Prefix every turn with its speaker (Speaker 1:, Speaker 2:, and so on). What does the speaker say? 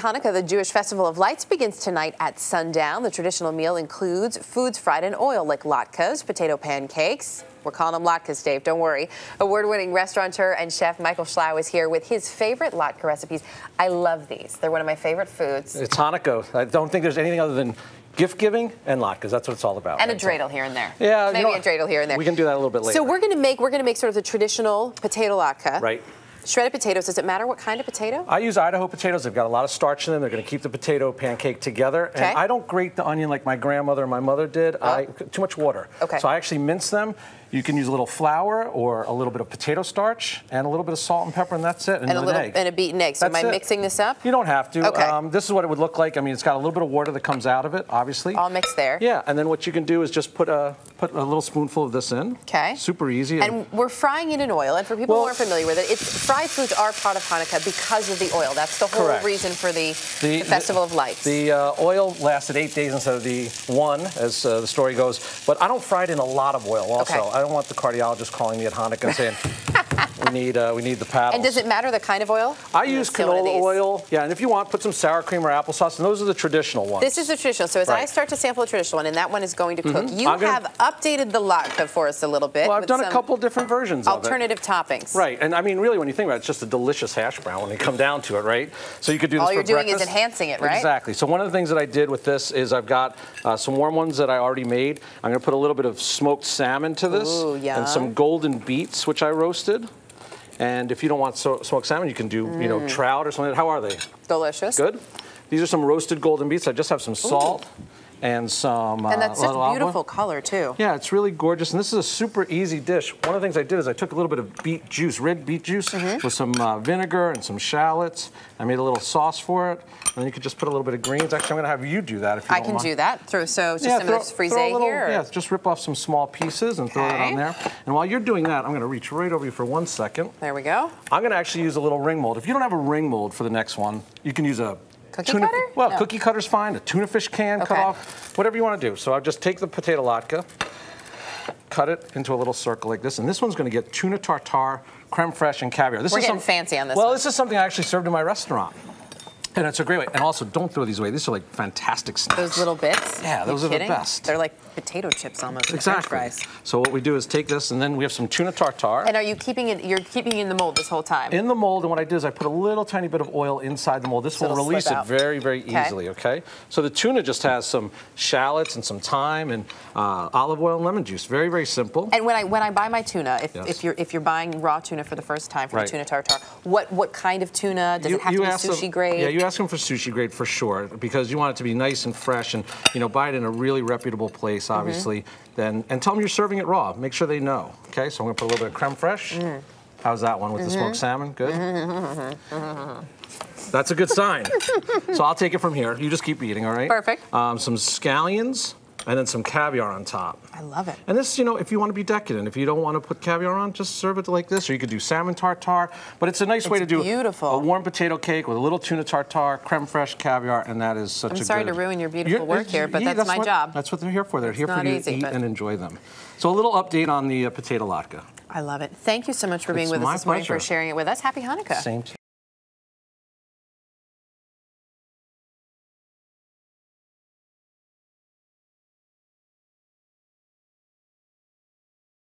Speaker 1: Hanukkah, the Jewish Festival of Lights, begins tonight at sundown. The traditional meal includes foods fried in oil like latkes, potato pancakes. We're calling them latkes, Dave, don't worry. Award-winning restaurateur and chef Michael Schlow is here with his favorite latke recipes. I love these. They're one of my favorite foods.
Speaker 2: It's Hanukkah. I don't think there's anything other than gift giving and latkes. That's what it's all about.
Speaker 1: And a dreidel here and there.
Speaker 2: Yeah,
Speaker 1: maybe a dreidel here and there.
Speaker 2: We can do that a little bit later.
Speaker 1: So we're gonna make sort of the traditional potato latke.
Speaker 2: Right.
Speaker 1: Shredded potatoes. Does it matter what kind of potato?
Speaker 2: I use Idaho potatoes. They've got a lot of starch in them. They're going to keep the potato pancake together.
Speaker 1: Okay.
Speaker 2: And I don't grate the onion like my grandmother and my mother did. Too much water.
Speaker 1: Okay.
Speaker 2: So I actually mince them. You can use a little flour or a little bit of potato starch and a little bit of salt and pepper, and that's it. And an egg.
Speaker 1: And a beaten egg. So am I mixing this up?
Speaker 2: You don't have to.
Speaker 1: Okay.
Speaker 2: This is what it would look like. I mean, it's got a little bit of water that comes out of it, obviously.
Speaker 1: All mixed there.
Speaker 2: Yeah, and then what you can do is just put a little spoonful of this in.
Speaker 1: Okay.
Speaker 2: Super easy.
Speaker 1: And we're frying it in oil. And for people who aren't familiar with it, fried foods are part of Hanukkah because of the oil. That's the whole reason for the Festival of Lights. The
Speaker 2: oil lasted 8 days instead of the 1, as the story goes. But I don't fry it in a lot of oil. Also, I don't want the cardiologist calling me at Hanukkah and saying we need the paddles.
Speaker 1: And does it matter the kind of oil?
Speaker 2: I use canola oil. Yeah, and if you want, put some sour cream or applesauce. And those are the traditional ones.
Speaker 1: This is the traditional. So as I start to sample a traditional one, and that one is going to cook, you have updated the latke for us a little bit.
Speaker 2: Well, I've done a couple different versions of it.
Speaker 1: Alternative toppings.
Speaker 2: Right, and I mean, really, when you think about it, it's just a delicious hash brown when you come down to it, right? So you could do this for breakfast.
Speaker 1: All you're doing is enhancing it, right?
Speaker 2: Exactly. So one of the things that I did with this is I've got some warm ones that I already made. I'm going to put a little bit of smoked salmon to this.
Speaker 1: Ooh, yum.
Speaker 2: And some golden beets, which I roasted. And if you don't want smoked salmon, you can do, trout or something. How are they?
Speaker 1: Delicious.
Speaker 2: Good. These are some roasted golden beets. I just have some salt and some
Speaker 1: and that's such a beautiful color, too.
Speaker 2: Yeah, it's really gorgeous. And this is a super easy dish. One of the things I did is I took a little bit of beet juice, red beet juice, with some vinegar and some shallots. I made a little sauce for it. And then you could just put a little bit of greens. Actually, I'm going to have you do that if you don't mind.
Speaker 1: I can do that. So just some of this frisee here?
Speaker 2: Yeah, just rip off some small pieces and throw it on there. And while you're doing that, I'm going to reach right over you for 1 second.
Speaker 1: There we go.
Speaker 2: I'm going to actually use a little ring mold. If you don't have a ring mold for the next one, you can use a
Speaker 1: cookie cutter?
Speaker 2: Well, no. Cookie cutter's fine. A tuna fish can cut off, whatever you want to do. So I'll just take the potato latke, cut it into a little circle like this, and this one's going to get tuna tartare, creme fraiche, and caviar. We're
Speaker 1: getting fancy on this
Speaker 2: one. Well, this is something I actually served in my restaurant. And it's a great way. And also, don't throw these away. These are like fantastic snacks.
Speaker 1: Those little bits?
Speaker 2: Yeah, those are the best.
Speaker 1: They're like potato chips almost.
Speaker 2: Exactly.
Speaker 1: French fries.
Speaker 2: So what we do is take this, and then we have some tuna tartare.
Speaker 1: And are you keeping it? You're keeping it in the mold this whole time?
Speaker 2: In the mold, and what I did is I put a little tiny bit of oil inside the mold. This will release it very, very easily. Okay. So the tuna just has some shallots and some thyme and olive oil and lemon juice. Very, very simple.
Speaker 1: And when I buy my tuna, if you're buying raw tuna for the first time for the tuna tartare, what kind of tuna does it have to be? Sushi grade?
Speaker 2: Yeah, you ask them for sushi grade for sure, because you want it to be nice and fresh, and buy it in a really reputable place, obviously. And tell them you're serving it raw. Make sure they know. Okay, so I'm going to put a little bit of creme fraiche. How's that one with the smoked salmon? Good. That's a good sign. So I'll take it from here. You just keep eating, all right?
Speaker 1: Perfect.
Speaker 2: Some scallions. And then some caviar on top.
Speaker 1: I love it.
Speaker 2: And this, if you want to be decadent, if you don't want to put caviar on, just serve it like this. Or you could do salmon tartare. But it's a nice way to do a warm potato cake with a little tuna tartare, creme fraiche, caviar, and that is such a good...
Speaker 1: I'm sorry to ruin your beautiful work here, but that's my job.
Speaker 2: That's what they're here for. They're here for you to eat and enjoy them. So a little update on the potato latke.
Speaker 1: I love it. Thank you so much for being with us this morning, for sharing it with us. Happy Hanukkah.
Speaker 2: Same to you.